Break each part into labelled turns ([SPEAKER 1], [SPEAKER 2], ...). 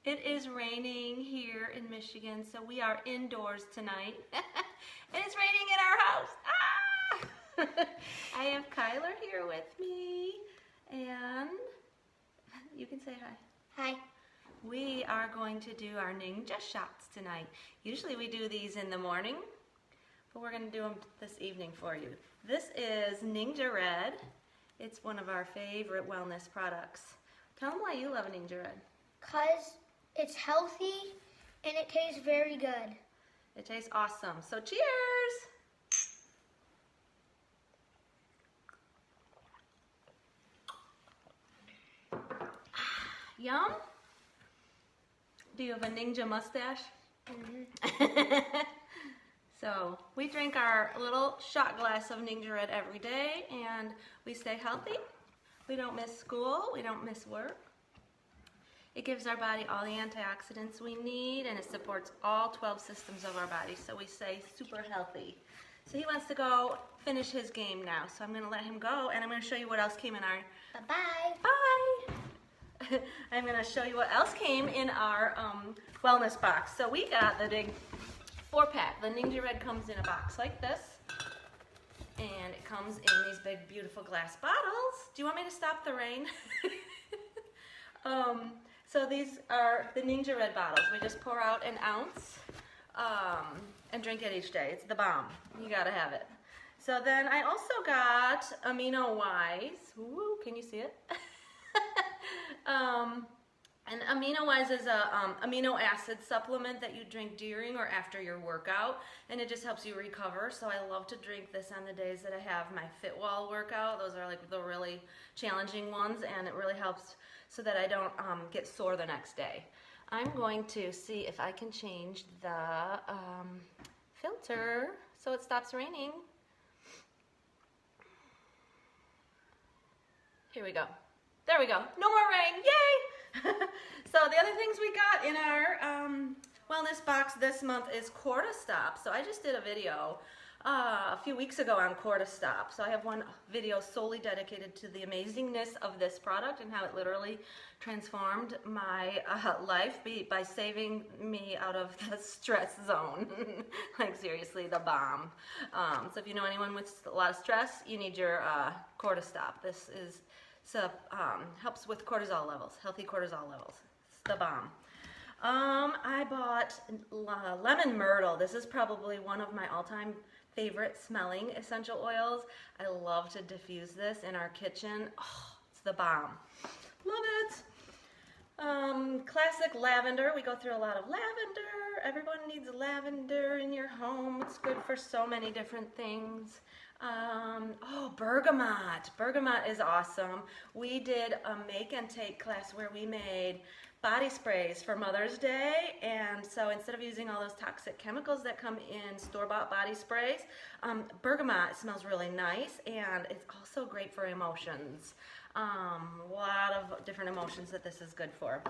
[SPEAKER 1] It is raining here in Michigan, so we are indoors tonight. And it's raining in our house. Ah! I have Kyler here with me, and you can say hi.
[SPEAKER 2] Hi.
[SPEAKER 1] We are going to do our ninja shots tonight. Usually we do these in the morning, but we're going to do them this evening for you. This is Ninja Red. It's one of our favorite wellness products. Tell them why you love Ninja Red.
[SPEAKER 2] Because it's healthy and it tastes very good.
[SPEAKER 1] It tastes awesome. So cheers! Yum? Do you have a ninja mustache? So we drink our little shot glass of Ninja Red every day, and we stay healthy. We don't miss school. We don't miss work. It gives our body all the antioxidants we need, and it supports all 12 systems of our body, so we stay super healthy. So he wants to go finish his game now, so I'm going to let him go, and I'm going to show you what else came in our...
[SPEAKER 2] Bye-bye.
[SPEAKER 1] Bye! I'm going to show you what else came in our wellness box. So we got the big 4-pack. The Ninja Red comes in a box like this, and it comes in these big, beautiful glass bottles. Do you want me to stop the rain? So these are the Ninja Red bottles. We just pour out an ounce and drink it each day. It's the bomb. You gotta have it. So then I also got Amino Wise. Ooh, can you see it? And Amino Wise is a amino acid supplement that you drink during or after your workout, and it just helps you recover. So I love to drink this on the days that I have my FitWall workout. Those are like the really challenging ones, and it really helps so that I don't get sore the next day. I'm going to see if I can change the filter so it stops raining. Here we go. There we go. No more rain. Yay! So the other things we got in our wellness box this month is Cortistop. So I just did a video a few weeks ago on Cortistop. So I have one video solely dedicated to the amazingness of this product and how it literally transformed my life by saving me out of the stress zone. Like seriously, the bomb. So if you know anyone with a lot of stress, you need your Cortistop. This is helps with cortisol levels, healthy cortisol levels. It's the bomb. I bought lemon myrtle. This is probably one of my all-time favorite smelling essential oils. I love to diffuse this in our kitchen. Oh, it's the bomb. Love it. Classic lavender. We go through a lot of lavender. Everyone needs lavender in your home. It's good for so many different things. Oh, bergamot. Bergamot is awesome. We did a make and take class where we made body sprays for Mother's Day, and so instead of using all those toxic chemicals that come in store-bought body sprays, bergamot smells really nice, and it's also great for emotions. A lot of different emotions that this is good for.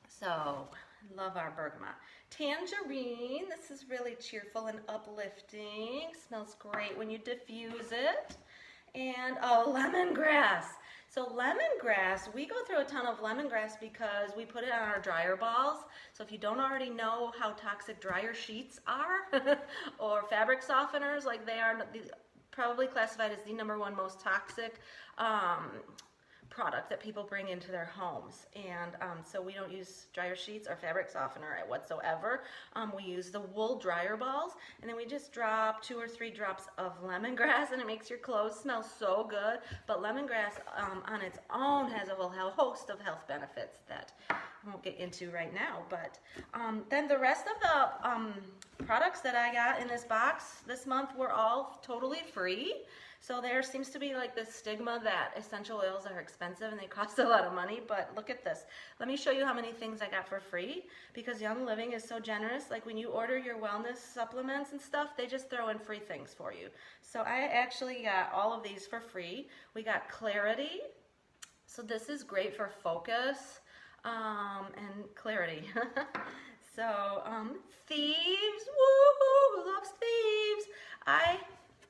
[SPEAKER 1] So, love our bergamot. Tangerine, this is really cheerful and uplifting. Smells great when you diffuse it. And oh, lemongrass. So lemongrass, we go through a ton of lemongrass because we put it on our dryer balls. So if you don't already know how toxic dryer sheets are, or fabric softeners, like they are probably classified as the #1 most toxic product that people bring into their homes, and so we don't use dryer sheets or fabric softener whatsoever. We use the wool dryer balls, and then we just drop 2 or 3 drops of lemongrass, and it makes your clothes smell so good. But lemongrass on its own has a whole host of health benefits that I won't get into right now. But then the rest of the products that I got in this box this month were all totally free. So there seems to be like this stigma that essential oils are expensive and they cost a lot of money, but look at this. Let me show you how many things I got for free, because Young Living is so generous. Like when you order your wellness supplements and stuff, they just throw in free things for you. So I actually got all of these for free. We got Clarity. So this is great for focus and clarity. So Thieves, woohoo, who loves Thieves? I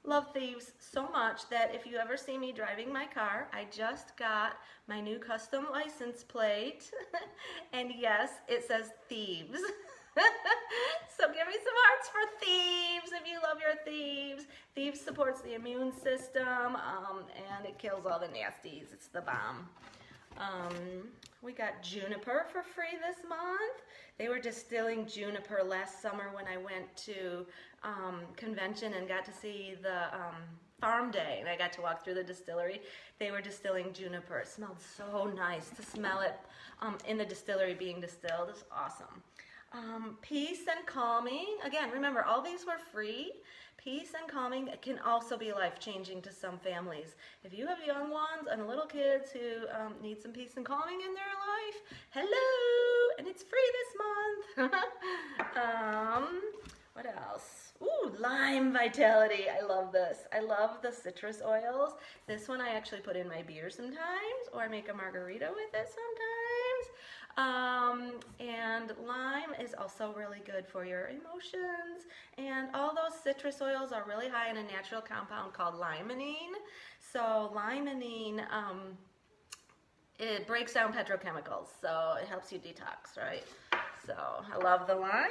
[SPEAKER 1] Love Thieves so much that if you ever see me driving my car, I just got my new custom license plate. And yes, it says Thieves. So give me some hearts for Thieves if you love your Thieves. Thieves supports the immune system, and it kills all the nasties. It's the bomb. We got juniper for free this month. They were distilling juniper last summer when I went to convention and got to see the farm day, and I got to walk through the distillery. They were distilling juniper. It smelled so nice to smell it in the distillery being distilled. It's awesome. Peace and calming. Again, remember, all these were free. Peace and calming can also be life-changing to some families. If you have young ones and little kids who need some peace and calming in their life, hello, and it's free this month. What else? Ooh, Lime Vitality. I love this. I love the citrus oils. This one I actually put in my beer sometimes, or I make a margarita with it sometimes. And lime is also really good for your emotions, and all those citrus oils are really high in a natural compound called limonene. So limonene, it breaks down petrochemicals, so it helps you detox, right? So I love the lime.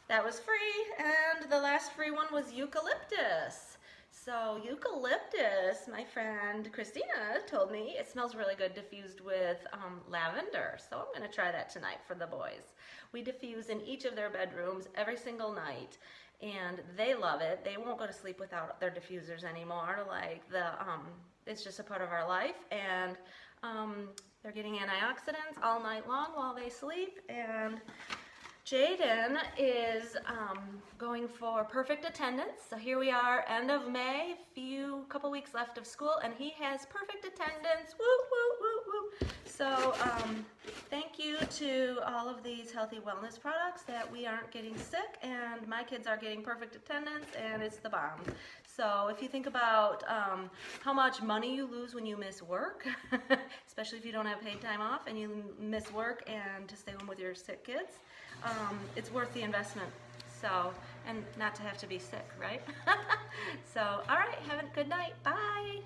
[SPEAKER 1] That was free, and the last free one was eucalyptus. So eucalyptus, my friend Christina told me, it smells really good diffused with lavender. So I'm going to try that tonight for the boys. We diffuse in each of their bedrooms every single night, and they love it. They won't go to sleep without their diffusers anymore. Like it's just a part of our life, and they're getting antioxidants all night long while they sleep. And Jaden is going for perfect attendance. So here we are, end of May, couple weeks left of school, and he has perfect attendance. Woo, woo, woo, woo. So thank you to all of these healthy wellness products that we aren't getting sick, and my kids are getting perfect attendance, and it's the bomb. So if you think about how much money you lose when you miss work, especially if you don't have paid time off and you miss work and to stay home with your sick kids, it's worth the investment. So, and not to have to be sick, right? So, all right, have a good night. Bye.